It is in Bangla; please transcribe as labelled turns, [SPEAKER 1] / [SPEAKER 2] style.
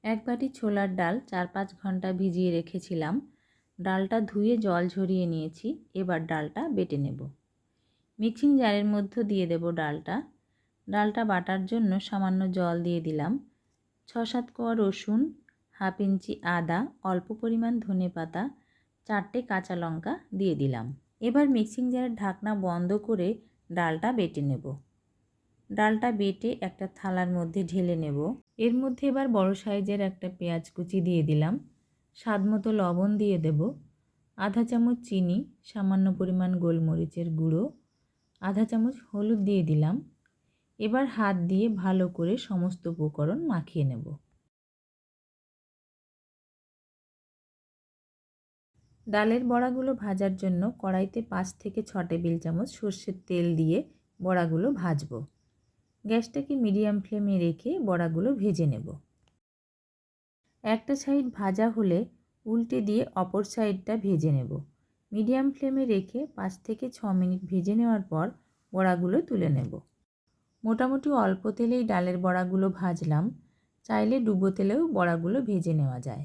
[SPEAKER 1] এক বাটি ছোলার ডাল 4-5 ঘন্টা ভিজিয়ে রেখেছিলাম। ডালটা ধুয়ে জল ঝরিয়ে নিয়েছি। এবার ডালটা বেটে নেব। মিক্সিং জারের মধ্যে দিয়ে দেব ডালটা। ডালটা বাটার জন্য সামান্য জল দিয়ে দিলাম। 6-7 কোয়া রসুন, হাফ ইঞ্চি আদা, অল্প পরিমাণ ধনেপাতা, 4টে কাঁচা লঙ্কা দিয়ে দিলাম। এবার মিক্সিং জারের ঢাকনা বন্ধ করে ডালটা বেটে নেব। ডালটা বেটে একটা থালার মধ্যে ঢেলে নেব। এর মধ্যে এবার বড় সাইজের একটা পেঁয়াজ কুচি দিয়ে দিলাম। স্বাদমতো লবণ দিয়ে দেব। আধা চামচ চিনি, সামান্য পরিমাণ গোলমরিচের গুঁড়ো, আধা চামচ হলুদ দিয়ে দিলাম। এবার হাত দিয়ে ভালো করে সমস্ত উপকরণ মাখিয়ে নেব। ডালের বড়াগুলো ভাজার জন্য কড়াইতে 5 থেকে 6 টেবিল চামচ সর্ষের তেল দিয়ে বড়াগুলো ভাজবো। গ্যাসটাকে মিডিয়াম ফ্লেমে রেখে বড়াগুলো ভেজে নেব। একটা সাইড ভাজা হলে উল্টে দিয়ে অপর সাইডটা ভেজে নেব। মিডিয়াম ফ্লেমে রেখে 5 থেকে 6 মিনিট ভেজে নেওয়ার পর বড়াগুলো তুলে নেব। মোটামুটি অল্প তেলেই ডালের বড়াগুলো ভাজলাম। চাইলে ডুবো তেলেও বড়াগুলো ভেজে নেওয়া যায়।